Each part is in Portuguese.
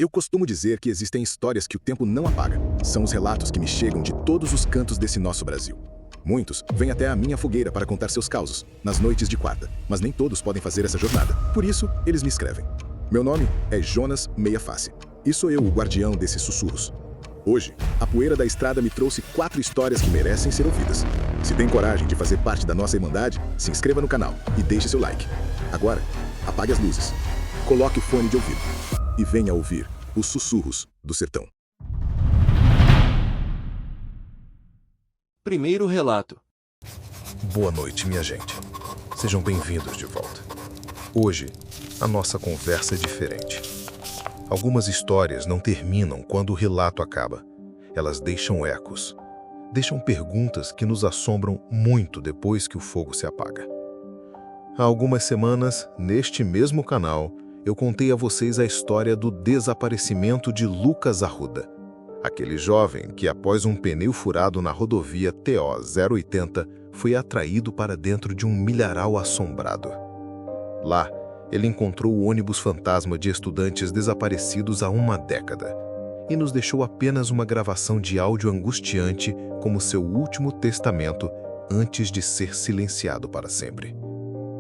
Eu costumo dizer que existem histórias que o tempo não apaga. São os relatos que me chegam de todos os cantos desse nosso Brasil. Muitos vêm até a minha fogueira para contar seus causos, nas noites de quarta, mas nem todos podem fazer essa jornada. Por isso, eles me escrevem. Meu nome é Jonas Meia Face, e sou eu o guardião desses sussurros. Hoje, a poeira da estrada me trouxe 4 histórias que merecem ser ouvidas. Se tem coragem de fazer parte da nossa irmandade, se inscreva no canal e deixe seu like. Agora, apague as luzes, coloque o fone de ouvido e venha ouvir os sussurros do sertão. Primeiro relato. Boa noite, minha gente. Sejam bem-vindos de volta. Hoje, a nossa conversa é diferente. Algumas histórias não terminam quando o relato acaba. Elas deixam ecos. Deixam perguntas que nos assombram muito depois que o fogo se apaga. Há algumas semanas, neste mesmo canal, eu contei a vocês a história do desaparecimento de Lucas Arruda, aquele jovem que, após um pneu furado na rodovia TO 080, foi atraído para dentro de um milharal assombrado. Lá, ele encontrou o ônibus fantasma de estudantes desaparecidos há uma década e nos deixou apenas uma gravação de áudio angustiante como seu último testamento antes de ser silenciado para sempre.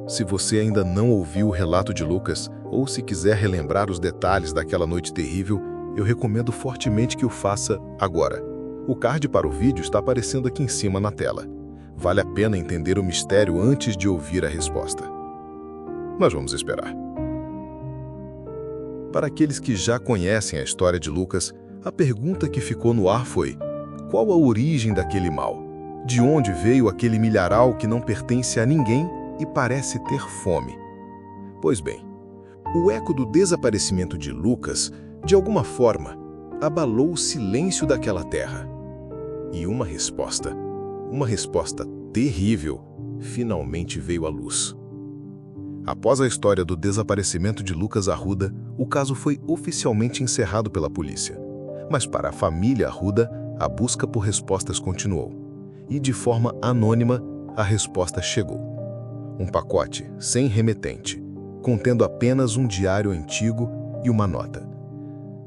Se você ainda não ouviu o relato de Lucas, ou se quiser relembrar os detalhes daquela noite terrível, eu recomendo fortemente que o faça agora. O card para o vídeo está aparecendo aqui em cima na tela. Vale a pena entender o mistério antes de ouvir a resposta. Mas vamos esperar. Para aqueles que já conhecem a história de Lucas, a pergunta que ficou no ar foi: qual a origem daquele mal? De onde veio aquele milharal que não pertence a ninguém e parece ter fome? Pois bem, o eco do desaparecimento de Lucas, de alguma forma, abalou o silêncio daquela terra. E uma resposta terrível, finalmente veio à luz. Após a história do desaparecimento de Lucas Arruda, o caso foi oficialmente encerrado pela polícia. Mas para a família Arruda, a busca por respostas continuou. E de forma anônima, a resposta chegou. Um pacote sem remetente, contendo apenas um diário antigo e uma nota.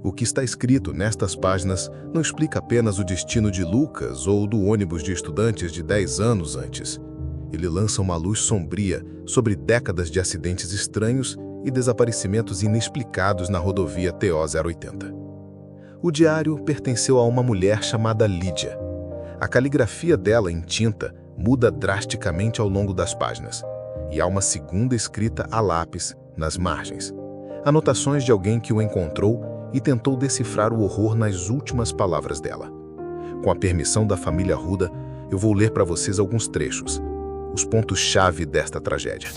O que está escrito nestas páginas não explica apenas o destino de Lucas ou do ônibus de estudantes de 10 anos antes. Ele lança uma luz sombria sobre décadas de acidentes estranhos e desaparecimentos inexplicados na rodovia TO 080. O diário pertenceu a uma mulher chamada Lídia. A caligrafia dela em tinta muda drasticamente ao longo das páginas, e há uma segunda escrita a lápis nas margens. Anotações de alguém que o encontrou e tentou decifrar o horror nas últimas palavras dela. Com a permissão da família Arruda, eu vou ler para vocês alguns trechos, os pontos-chave desta tragédia.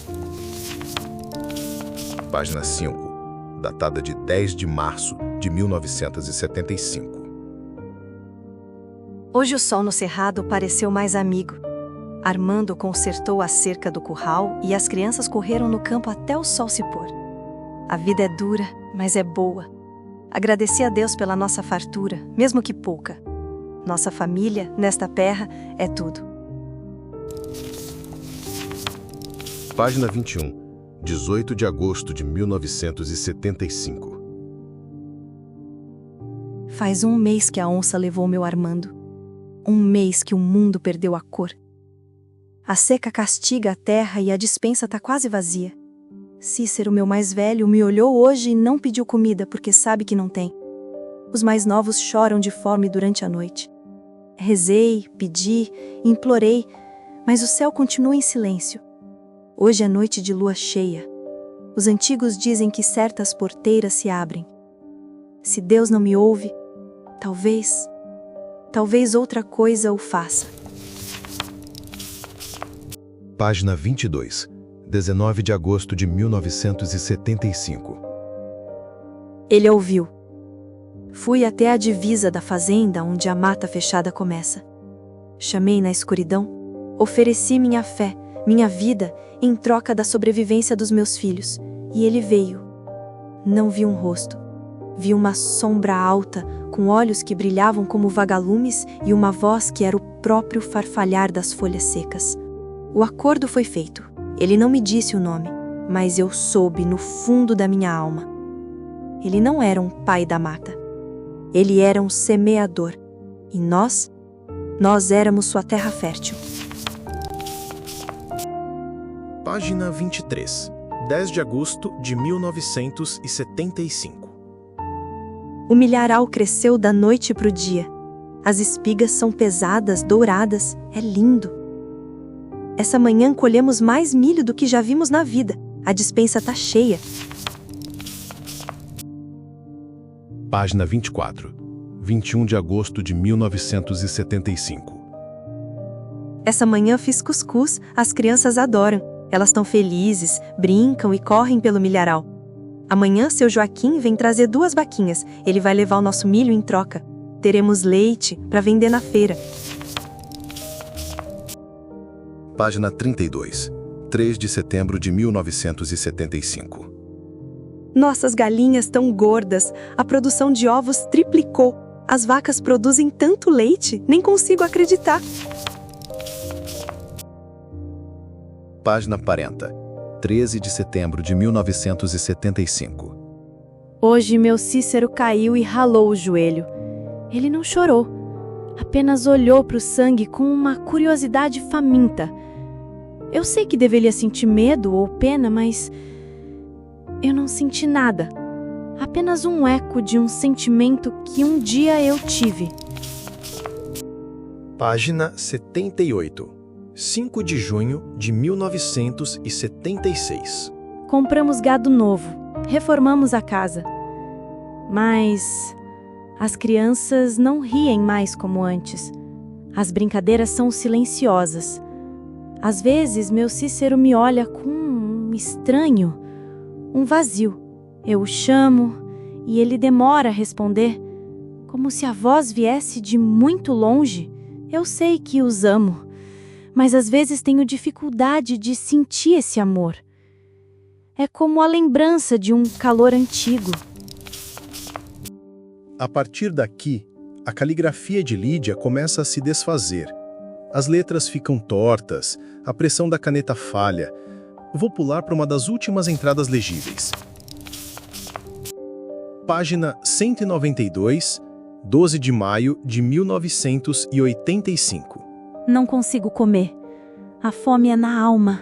Página 5, datada de 10 de março de 1975. Hoje o sol no cerrado pareceu mais amigo. Armando consertou a cerca do curral e as crianças correram no campo até o sol se pôr. A vida é dura, mas é boa. Agradeci a Deus pela nossa fartura, mesmo que pouca. Nossa família, nesta terra, é tudo. Página 21, 18 de agosto de 1975. Faz um mês que a onça levou meu Armando. Um mês que o mundo perdeu a cor. A seca castiga a terra e a despensa está quase vazia. Cícero, meu mais velho, me olhou hoje e não pediu comida porque sabe que não tem. Os mais novos choram de fome durante a noite. Rezei, pedi, implorei, mas o céu continua em silêncio. Hoje é noite de lua cheia. Os antigos dizem que certas porteiras se abrem. Se Deus não me ouve, talvez outra coisa o faça. Página 22, 19 de agosto de 1975. Ele ouviu. Fui até a divisa da fazenda onde a mata fechada começa. Chamei na escuridão, ofereci minha fé, minha vida, em troca da sobrevivência dos meus filhos, e ele veio. Não vi um rosto. Vi uma sombra alta, com olhos que brilhavam como vagalumes e uma voz que era o próprio farfalhar das folhas secas. O acordo foi feito. Ele não me disse o nome, mas eu soube no fundo da minha alma. Ele não era um pai da mata. Ele era um semeador. E nós éramos sua terra fértil. Página 23, 10 de agosto de 1975. O milharal cresceu da noite para o dia. As espigas são pesadas, douradas. É lindo. Essa manhã colhemos mais milho do que já vimos na vida. A despensa tá cheia. Página 24, 21 de agosto de 1975. Essa manhã fiz cuscuz. As crianças adoram. Elas estão felizes, brincam e correm pelo milharal. Amanhã, seu Joaquim vem trazer 2 vaquinhas. Ele vai levar o nosso milho em troca. Teremos leite para vender na feira. Página 32, 3 de setembro de 1975. Nossas galinhas estão gordas. A produção de ovos triplicou. As vacas produzem tanto leite, nem consigo acreditar. Página 40, 13 de setembro de 1975. Hoje meu Cícero caiu e ralou o joelho. Ele não chorou, apenas olhou para o sangue com uma curiosidade faminta. Eu sei que deveria sentir medo ou pena, mas eu não senti nada. Apenas um eco de um sentimento que um dia eu tive. Página 78, 5 de junho de 1976. Compramos gado novo, reformamos a casa. Mas as crianças não riem mais como antes. As brincadeiras são silenciosas. Às vezes, meu Cícero me olha com um estranho, um vazio. Eu o chamo e ele demora a responder, como se a voz viesse de muito longe. Eu sei que os amo, mas às vezes tenho dificuldade de sentir esse amor. É como a lembrança de um calor antigo. A partir daqui, a caligrafia de Lídia começa a se desfazer. As letras ficam tortas, a pressão da caneta falha. Vou pular para uma das últimas entradas legíveis. Página 192, 12 de maio de 1985. Não consigo comer. A fome é na alma.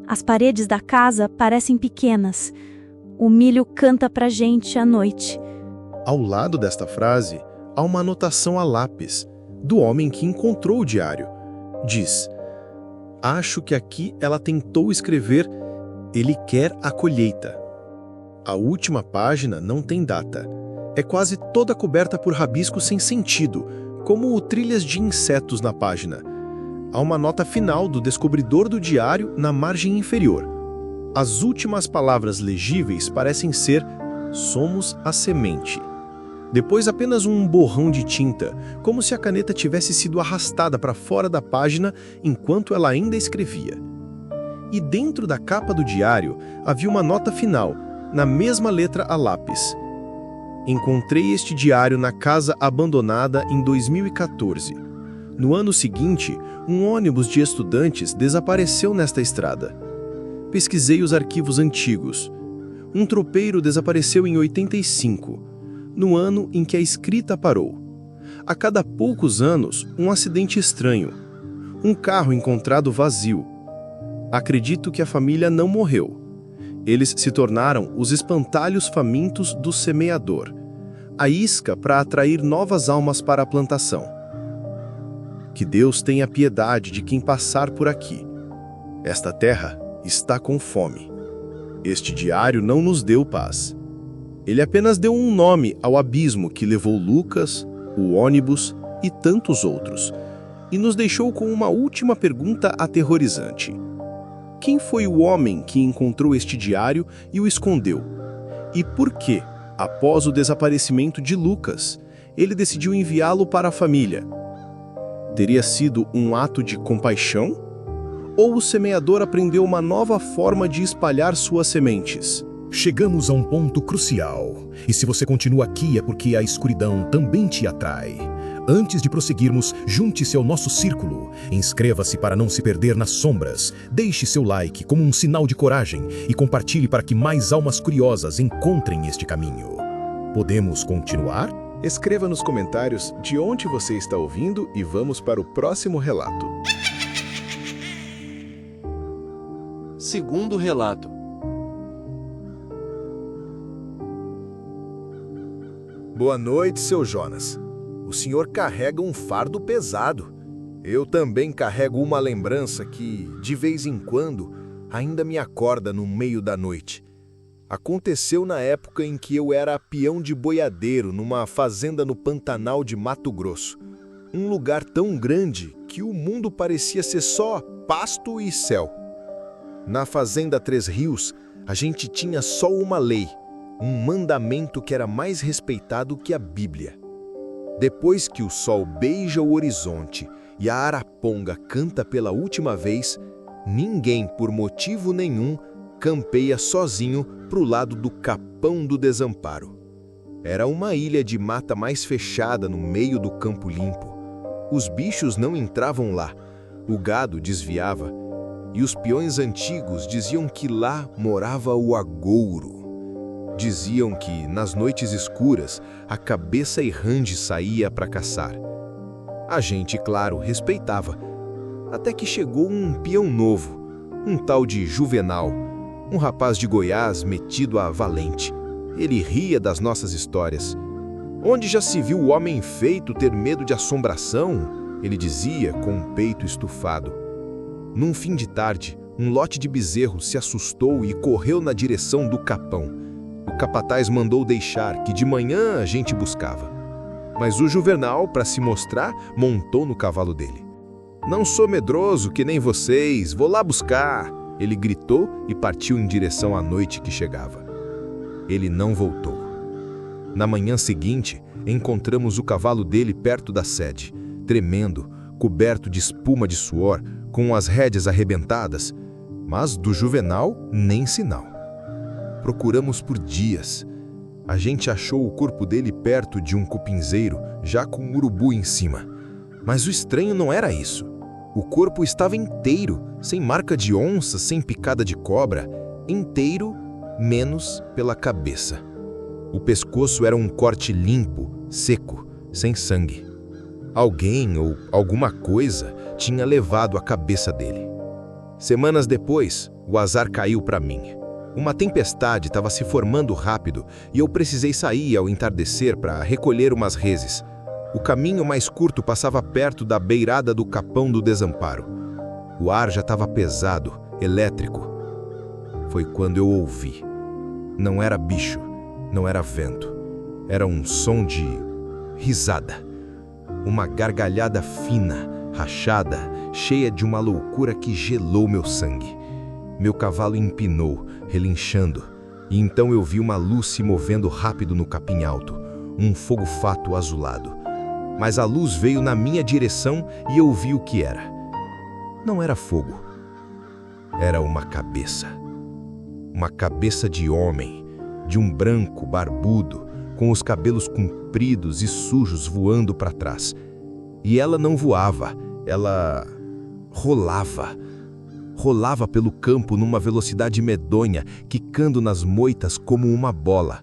As paredes da casa parecem pequenas. O milho canta pra gente à noite. Ao lado desta frase, há uma anotação a lápis, do homem que encontrou o diário. Diz: acho que aqui ela tentou escrever "Ele quer a colheita". A última página não tem data. É quase toda coberta por rabiscos sem sentido, como trilhas de insetos na página. Há uma nota final do descobridor do diário na margem inferior. As últimas palavras legíveis parecem ser "Somos a semente". Depois apenas um borrão de tinta, como se a caneta tivesse sido arrastada para fora da página enquanto ela ainda escrevia. E dentro da capa do diário havia uma nota final, na mesma letra a lápis. Encontrei este diário na casa abandonada em 2014. No ano seguinte, um ônibus de estudantes desapareceu nesta estrada. Pesquisei os arquivos antigos. Um tropeiro desapareceu em 85. No ano em que a escrita parou. A cada poucos anos, um acidente estranho. Um carro encontrado vazio. Acredito que a família não morreu. Eles se tornaram os espantalhos famintos do semeador. A isca para atrair novas almas para a plantação. Que Deus tenha piedade de quem passar por aqui. Esta terra está com fome. Este diário não nos deu paz. Ele apenas deu um nome ao abismo que levou Lucas, o ônibus e tantos outros, e nos deixou com uma última pergunta aterrorizante. Quem foi o homem que encontrou este diário e o escondeu? E por que, após o desaparecimento de Lucas, ele decidiu enviá-lo para a família? Teria sido um ato de compaixão? Ou o semeador aprendeu uma nova forma de espalhar suas sementes? Chegamos a um ponto crucial, e se você continua aqui é porque a escuridão também te atrai. Antes de prosseguirmos, junte-se ao nosso círculo. Inscreva-se para não se perder nas sombras. Deixe seu like como um sinal de coragem e compartilhe para que mais almas curiosas encontrem este caminho. Podemos continuar? Escreva nos comentários de onde você está ouvindo e vamos para o próximo relato. Segundo relato. Boa noite, seu Jonas. O senhor carrega um fardo pesado. Eu também carrego uma lembrança que, de vez em quando, ainda me acorda no meio da noite. Aconteceu na época em que eu era peão de boiadeiro numa fazenda no Pantanal de Mato Grosso. Um lugar tão grande que o mundo parecia ser só pasto e céu. Na fazenda Três Rios, a gente tinha só uma lei, um mandamento que era mais respeitado que a Bíblia. Depois que o sol beija o horizonte e a araponga canta pela última vez, ninguém, por motivo nenhum, campeia sozinho pro lado do Capão do Desamparo. Era uma ilha de mata mais fechada no meio do Campo Limpo. Os bichos não entravam lá, o gado desviava, e os peões antigos diziam que lá morava o agouro. Diziam que, nas noites escuras, a cabeça errante saía para caçar. A gente, claro, respeitava. Até que chegou um peão novo, um tal de Juvenal, um rapaz de Goiás metido a valente. Ele ria das nossas histórias. Onde já se viu o homem feito ter medo de assombração? Ele dizia com o peito estufado. Num fim de tarde, um lote de bezerros se assustou e correu na direção do capão. O capataz mandou deixar, que de manhã a gente buscava. Mas o Juvenal, para se mostrar, montou no cavalo dele. Não sou medroso que nem vocês, vou lá buscar. Ele gritou e partiu em direção à noite que chegava. Ele não voltou. Na manhã seguinte, encontramos o cavalo dele perto da sede, tremendo, coberto de espuma de suor, com as rédeas arrebentadas, mas do Juvenal nem sinal. Procuramos por dias. A gente achou o corpo dele perto de um cupinzeiro, já com um urubu em cima. Mas o estranho não era isso. O corpo estava inteiro, sem marca de onça, sem picada de cobra, inteiro, menos pela cabeça. O pescoço era um corte limpo, seco, sem sangue. Alguém ou alguma coisa tinha levado a cabeça dele. Semanas depois, o azar caiu para mim. Uma tempestade estava se formando rápido e eu precisei sair ao entardecer para recolher umas reses. O caminho mais curto passava perto da beirada do Capão do Desamparo. O ar já estava pesado, elétrico. Foi quando eu ouvi. Não era bicho, não era vento. Era um som de risada. Uma gargalhada fina, rachada, cheia de uma loucura que gelou meu sangue. Meu cavalo empinou, relinchando, e então eu vi uma luz se movendo rápido no capim alto, um fogo-fato azulado. Mas a luz veio na minha direção e eu vi o que era. Não era fogo. Era uma cabeça. Uma cabeça de homem, de um branco barbudo, com os cabelos compridos e sujos voando para trás. E ela não voava, ela rolava. Rolava pelo campo numa velocidade medonha, quicando nas moitas como uma bola.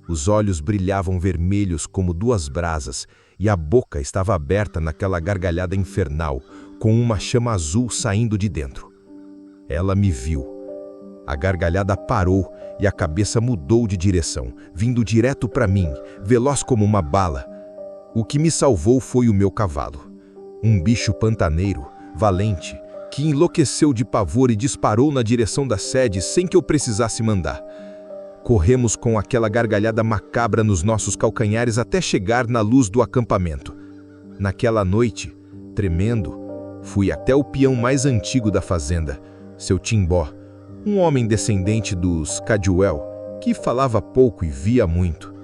Os olhos brilhavam vermelhos como duas brasas, e a boca estava aberta naquela gargalhada infernal, com uma chama azul saindo de dentro. Ela me viu. A gargalhada parou e a cabeça mudou de direção, vindo direto para mim, veloz como uma bala. O que me salvou foi o meu cavalo. Um bicho pantaneiro, valente, que enlouqueceu de pavor e disparou na direção da sede sem que eu precisasse mandar. Corremos com aquela gargalhada macabra nos nossos calcanhares até chegar na luz do acampamento. Naquela noite, tremendo, fui até o peão mais antigo da fazenda, seu Timbó, um homem descendente dos Caduel, que falava pouco e via muito.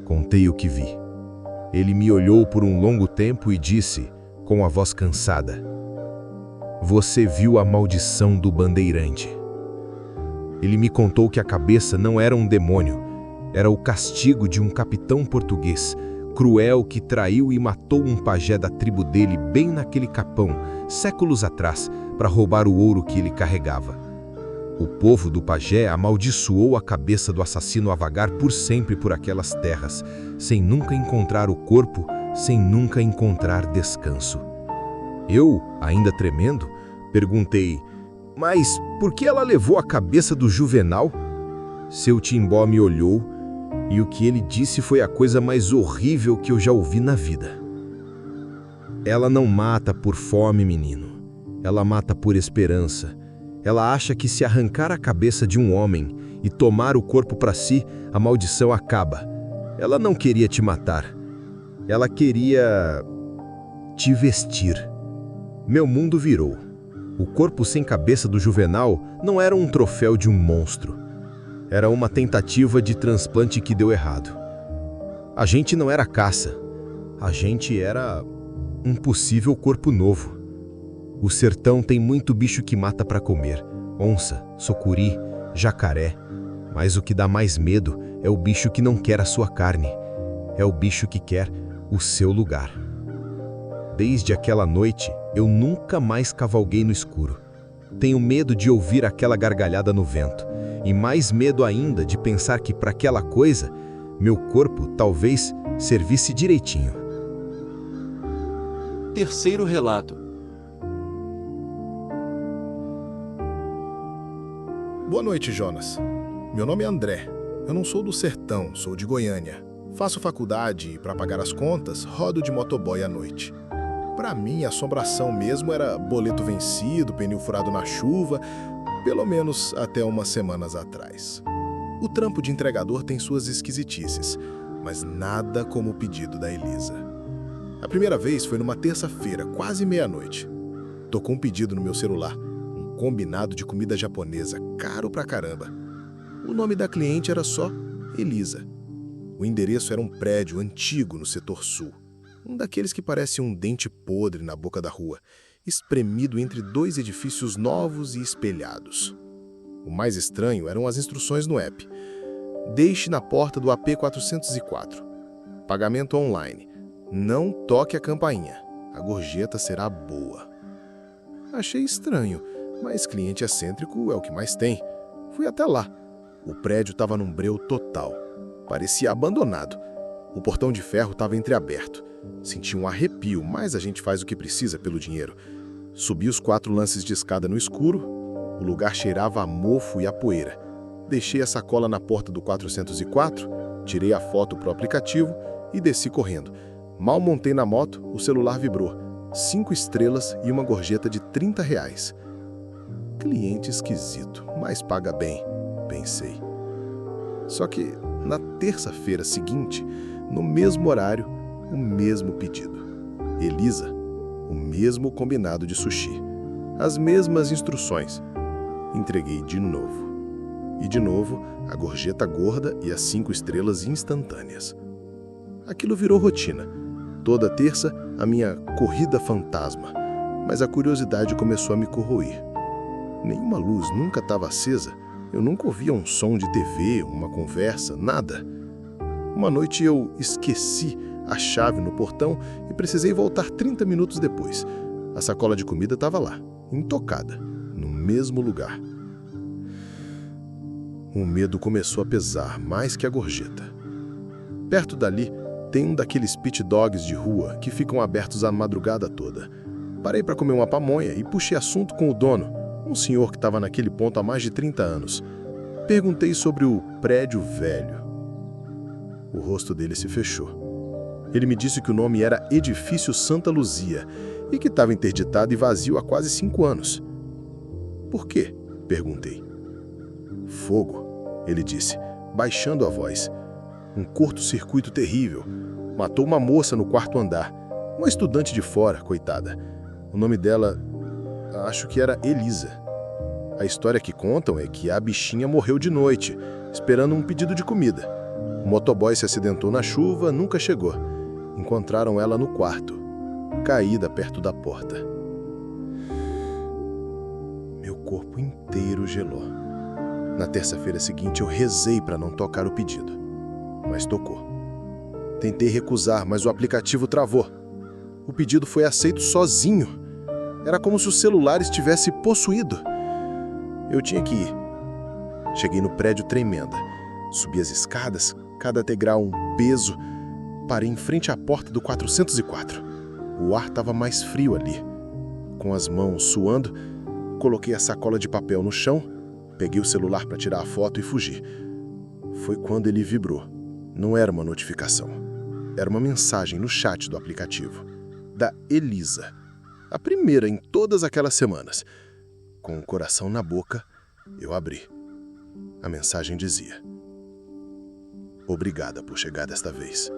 Contei o que vi. Ele me olhou por um longo tempo e disse, com a voz cansada: "Você viu a maldição do bandeirante." Ele me contou que a cabeça não era um demônio, era o castigo de um capitão português, cruel que traiu e matou um pajé da tribo dele bem naquele capão, séculos atrás, para roubar o ouro que ele carregava. O povo do pajé amaldiçoou a cabeça do assassino a vagar por sempre por aquelas terras, sem nunca encontrar o corpo, sem nunca encontrar descanso. Eu, ainda tremendo, perguntei: "Mas por que ela levou a cabeça do Juvenal?" Seu Timbó me olhou e o que ele disse foi a coisa mais horrível que eu já ouvi na vida. "Ela não mata por fome, menino. Ela mata por esperança. Ela acha que se arrancar a cabeça de um homem e tomar o corpo para si, a maldição acaba. Ela não queria te matar. Ela queria te vestir." Meu mundo virou. O corpo sem cabeça do Juvenal não era um troféu de um monstro. Era uma tentativa de transplante que deu errado. A gente não era caça. A gente era um possível corpo novo. O sertão tem muito bicho que mata para comer. Onça, sucuri, jacaré. Mas o que dá mais medo é o bicho que não quer a sua carne. É o bicho que quer o seu lugar. Desde aquela noite, eu nunca mais cavalguei no escuro. Tenho medo de ouvir aquela gargalhada no vento. E mais medo ainda de pensar que para aquela coisa, meu corpo talvez servisse direitinho. Terceiro relato. Boa noite, Jonas. Meu nome é André. Eu não sou do sertão, sou de Goiânia. Faço faculdade e, para pagar as contas, rodo de motoboy à noite. Para mim, a assombração mesmo era boleto vencido, pneu furado na chuva, pelo menos até umas semanas atrás. O trampo de entregador tem suas esquisitices, mas nada como o pedido da Elisa. A primeira vez foi numa terça-feira, quase meia-noite. Tocou um pedido no meu celular, um combinado de comida japonesa, caro pra caramba. O nome da cliente era só Elisa. O endereço era um prédio antigo no setor sul. Um daqueles que parece um dente podre na boca da rua, espremido entre dois edifícios novos e espelhados. O mais estranho eram as instruções no app. Deixe na porta do AP 404. Pagamento online. Não toque a campainha. A gorjeta será boa. Achei estranho, mas cliente excêntrico é o que mais tem. Fui até lá. O prédio estava num breu total. Parecia abandonado. O portão de ferro estava entreaberto. Senti um arrepio, mas a gente faz o que precisa pelo dinheiro. Subi os 4 lances de escada no escuro. O lugar cheirava a mofo e a poeira. Deixei a sacola na porta do 404, tirei a foto pro aplicativo e desci correndo. Mal montei na moto, o celular vibrou. 5 estrelas e uma gorjeta de R$30. Cliente esquisito, mas paga bem, pensei. Só que na terça-feira seguinte, no mesmo horário, o mesmo pedido. Elisa, o mesmo combinado de sushi. As mesmas instruções. Entreguei de novo. E de novo, a gorjeta gorda e as 5 estrelas instantâneas. Aquilo virou rotina. Toda terça, a minha corrida fantasma. Mas a curiosidade começou a me corroer. Nenhuma luz nunca estava acesa. Eu nunca ouvia um som de TV, uma conversa, nada. Uma noite eu esqueci a chave no portão e precisei voltar 30 minutos depois. A sacola de comida estava lá, intocada, no mesmo lugar. O medo começou a pesar mais que a gorjeta. Perto dali tem um daqueles pit dogs de rua que ficam abertos a madrugada toda. Parei para comer uma pamonha e puxei assunto com o dono, um senhor que estava naquele ponto há mais de 30 anos. Perguntei sobre o prédio velho. O rosto dele se fechou. Ele me disse que o nome era Edifício Santa Luzia e que estava interditado e vazio há quase 5 anos. Por quê? Perguntei. Fogo, ele disse, baixando a voz. Um curto-circuito terrível. Matou uma moça no 4º andar. Uma estudante de fora, coitada. O nome dela, acho que era Elisa. A história que contam é que a bichinha morreu de noite, esperando um pedido de comida. O motoboy se acidentou na chuva, nunca chegou. Encontraram ela no quarto, caída perto da porta. Meu corpo inteiro gelou. Na terça-feira seguinte eu rezei para não tocar o pedido, mas tocou. Tentei recusar, mas o aplicativo travou. O pedido foi aceito sozinho. Era como se o celular estivesse possuído. Eu tinha que ir. Cheguei no prédio tremenda. Subi as escadas, cada degrau um peso. Parei em frente à porta do 404. O ar estava mais frio ali. Com as mãos suando, coloquei a sacola de papel no chão, peguei o celular para tirar a foto e fugi. Foi quando ele vibrou. Não era uma notificação. Era uma mensagem no chat do aplicativo. Da Elisa. A primeira em todas aquelas semanas. Com o coração na boca, eu abri. A mensagem dizia: obrigada por chegar desta vez.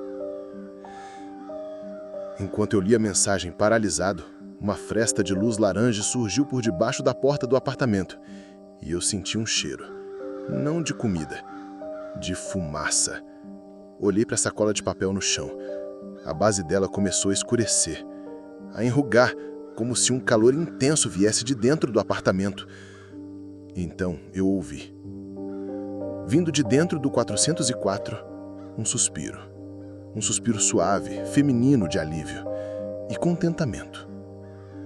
Enquanto eu li a mensagem paralisado, uma fresta de luz laranja surgiu por debaixo da porta do apartamento e eu senti um cheiro, não de comida, de fumaça. Olhei para a sacola de papel no chão. A base dela começou a escurecer, a enrugar, como se um calor intenso viesse de dentro do apartamento. Então eu ouvi, vindo de dentro do 404, um suspiro. Um suspiro suave, feminino de alívio e contentamento,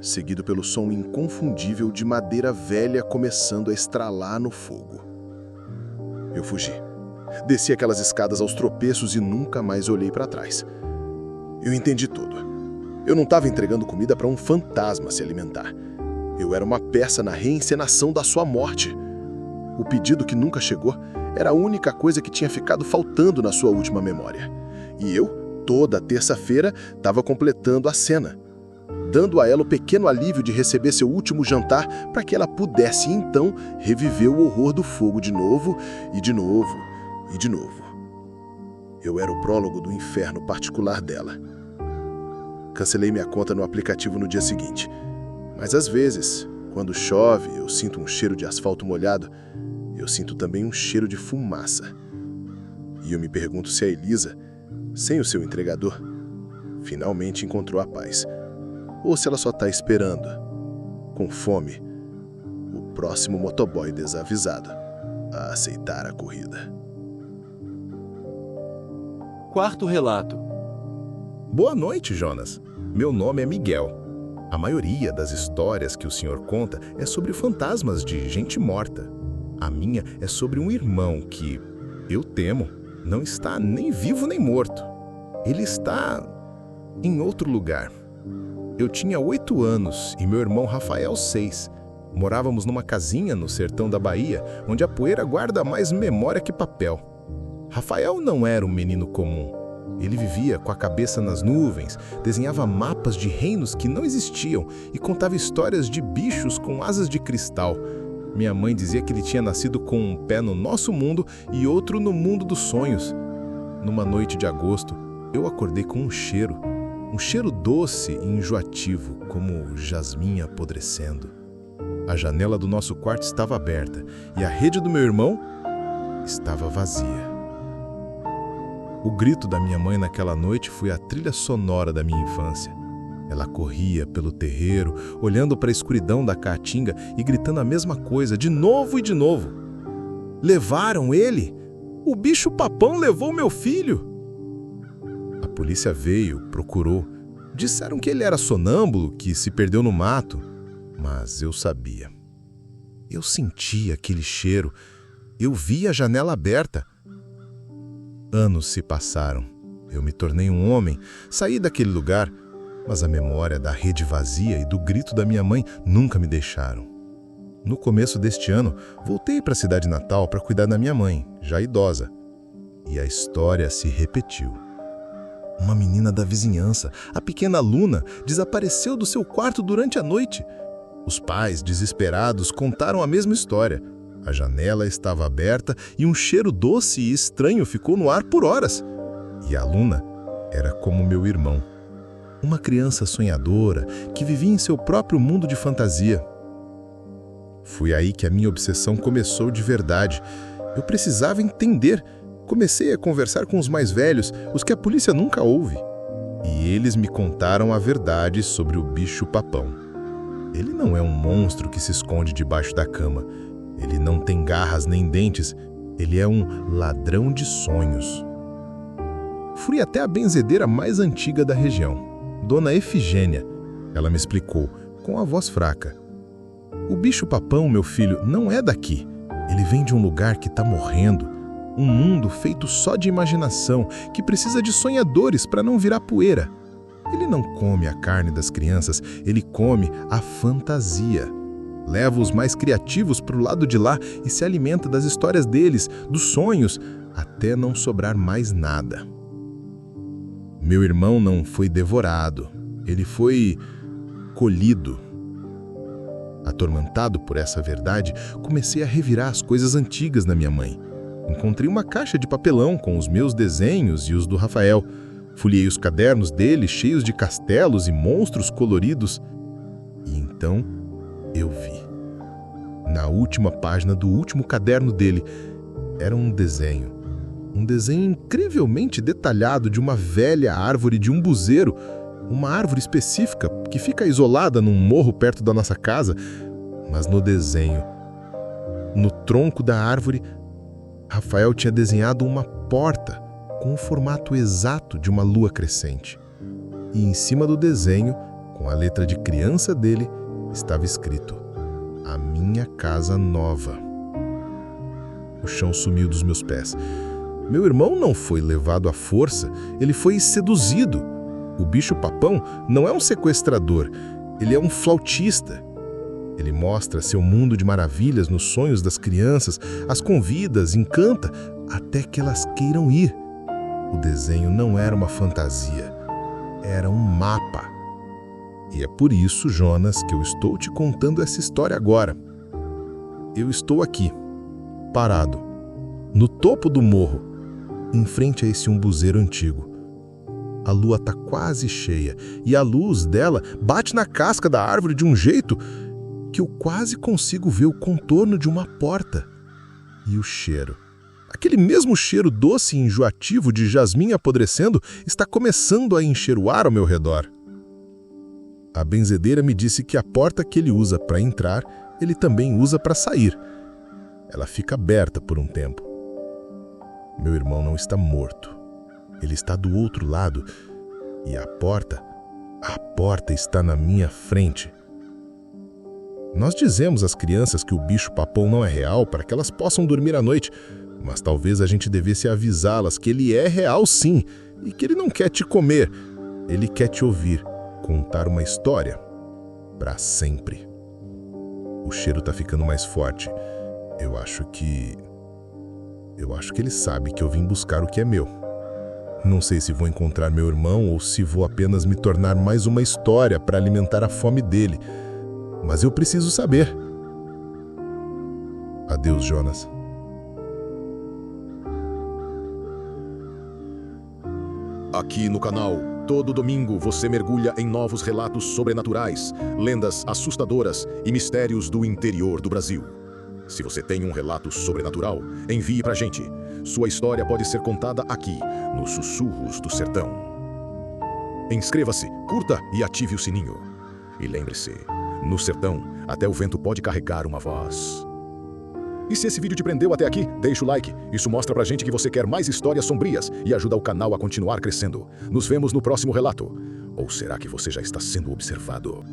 seguido pelo som inconfundível de madeira velha começando a estralar no fogo. Eu fugi. Desci aquelas escadas aos tropeços e nunca mais olhei para trás. Eu entendi tudo. Eu não estava entregando comida para um fantasma se alimentar. Eu era uma peça na reencenação da sua morte. O pedido que nunca chegou era a única coisa que tinha ficado faltando na sua última memória. E eu, toda terça-feira, estava completando a cena, dando a ela o pequeno alívio de receber seu último jantar para que ela pudesse, então, reviver o horror do fogo de novo, e de novo, e de novo. Eu era o prólogo do inferno particular dela. Cancelei minha conta no aplicativo no dia seguinte. Mas às vezes, quando chove e eu sinto um cheiro de asfalto molhado, eu sinto também um cheiro de fumaça. E eu me pergunto se a Elisa, sem o seu entregador, finalmente encontrou a paz. Ou se ela só está esperando, com fome, o próximo motoboy desavisado a aceitar a corrida. Quarto relato. Boa noite, Jonas. Meu nome é Miguel. A maioria das histórias que o senhor conta é sobre fantasmas de gente morta. A minha é sobre um irmão que, eu temo, não está nem vivo nem morto. Ele está em outro lugar. Eu tinha 8 anos e meu irmão Rafael 6. Morávamos numa casinha no sertão da Bahia, onde a poeira guarda mais memória que papel. Rafael não era um menino comum. Ele vivia com a cabeça nas nuvens, desenhava mapas de reinos que não existiam e contava histórias de bichos com asas de cristal. Minha mãe dizia que ele tinha nascido com um pé no nosso mundo e outro no mundo dos sonhos. Numa noite de agosto, eu acordei com um cheiro doce e enjoativo, como jasmim apodrecendo. A janela do nosso quarto estava aberta e a rede do meu irmão estava vazia. O grito da minha mãe naquela noite foi a trilha sonora da minha infância. Ela corria pelo terreiro, olhando para a escuridão da caatinga e gritando a mesma coisa, de novo e de novo. Levaram ele? O bicho-papão levou meu filho! A polícia veio, procurou. Disseram que ele era sonâmbulo, que se perdeu no mato. Mas eu sabia. Eu sentia aquele cheiro. Eu via a janela aberta. Anos se passaram. Eu me tornei um homem, saí daquele lugar, mas a memória da rede vazia e do grito da minha mãe nunca me deixaram. No começo deste ano, voltei para a cidade natal para cuidar da minha mãe, já idosa. E a história se repetiu. Uma menina da vizinhança, a pequena Luna, desapareceu do seu quarto durante a noite. Os pais, desesperados, contaram a mesma história. A janela estava aberta e um cheiro doce e estranho ficou no ar por horas. E a Luna era como meu irmão. Uma criança sonhadora que vivia em seu próprio mundo de fantasia. Foi aí que a minha obsessão começou de verdade. Eu precisava entender. Comecei a conversar com os mais velhos, os que a polícia nunca ouve. E eles me contaram a verdade sobre o bicho-papão. Ele não é um monstro que se esconde debaixo da cama. Ele não tem garras nem dentes. Ele é um ladrão de sonhos. Fui até a benzedeira mais antiga da região, Dona Efigênia. Ela me explicou, com a voz fraca. O bicho-papão, meu filho, não é daqui. Ele vem de um lugar que está morrendo. Um mundo feito só de imaginação, que precisa de sonhadores para não virar poeira. Ele não come a carne das crianças, ele come a fantasia. Leva os mais criativos para o lado de lá e se alimenta das histórias deles, dos sonhos, até não sobrar mais nada. Meu irmão não foi devorado, ele foi colhido. Atormentado por essa verdade, comecei a revirar as coisas antigas da minha mãe. Encontrei uma caixa de papelão com os meus desenhos e os do Rafael. Folhei os cadernos dele, cheios de castelos e monstros coloridos. E então eu vi. Na última página do último caderno dele, era um desenho. Um desenho incrivelmente detalhado de uma velha árvore de umbuzeiro, uma árvore específica que fica isolada num morro perto da nossa casa. Mas no desenho, no tronco da árvore, Rafael tinha desenhado uma porta com o formato exato de uma lua crescente. E em cima do desenho, com a letra de criança dele, estava escrito: A minha casa nova. O chão sumiu dos meus pés. Meu irmão não foi levado à força, ele foi seduzido. O bicho-papão não é um sequestrador, ele é um flautista. Ele mostra seu mundo de maravilhas nos sonhos das crianças, as convida, as encanta, até que elas queiram ir. O desenho não era uma fantasia, era um mapa. E é por isso, Jonas, que eu estou te contando essa história agora. Eu estou aqui, parado, no topo do morro, em frente a esse umbuzeiro antigo. A lua está quase cheia e a luz dela bate na casca da árvore de um jeito que eu quase consigo ver o contorno de uma porta. E o cheiro, aquele mesmo cheiro doce e enjoativo de jasmim apodrecendo, está começando a encher o ar ao meu redor. A benzedeira me disse que a porta que ele usa para entrar, ele também usa para sair. Ela fica aberta por um tempo. Meu irmão não está morto. Ele está do outro lado e a porta está na minha frente. Nós dizemos às crianças que o bicho-papão não é real para que elas possam dormir à noite, mas talvez a gente devesse avisá-las que ele é real sim e que ele não quer te comer, ele quer te ouvir, contar uma história para sempre. O cheiro está ficando mais forte. Eu acho que ele sabe que eu vim buscar o que é meu. Não sei se vou encontrar meu irmão ou se vou apenas me tornar mais uma história para alimentar a fome dele. Mas eu preciso saber. Adeus, Jonas. Aqui no canal, todo domingo você mergulha em novos relatos sobrenaturais, lendas assustadoras e mistérios do interior do Brasil. Se você tem um relato sobrenatural, envie pra gente. Sua história pode ser contada aqui, nos Sussurros do Sertão. Inscreva-se, curta e ative o sininho. E lembre-se, no sertão, até o vento pode carregar uma voz. E se esse vídeo te prendeu até aqui, deixa o like. Isso mostra pra gente que você quer mais histórias sombrias e ajuda o canal a continuar crescendo. Nos vemos no próximo relato. Ou será que você já está sendo observado?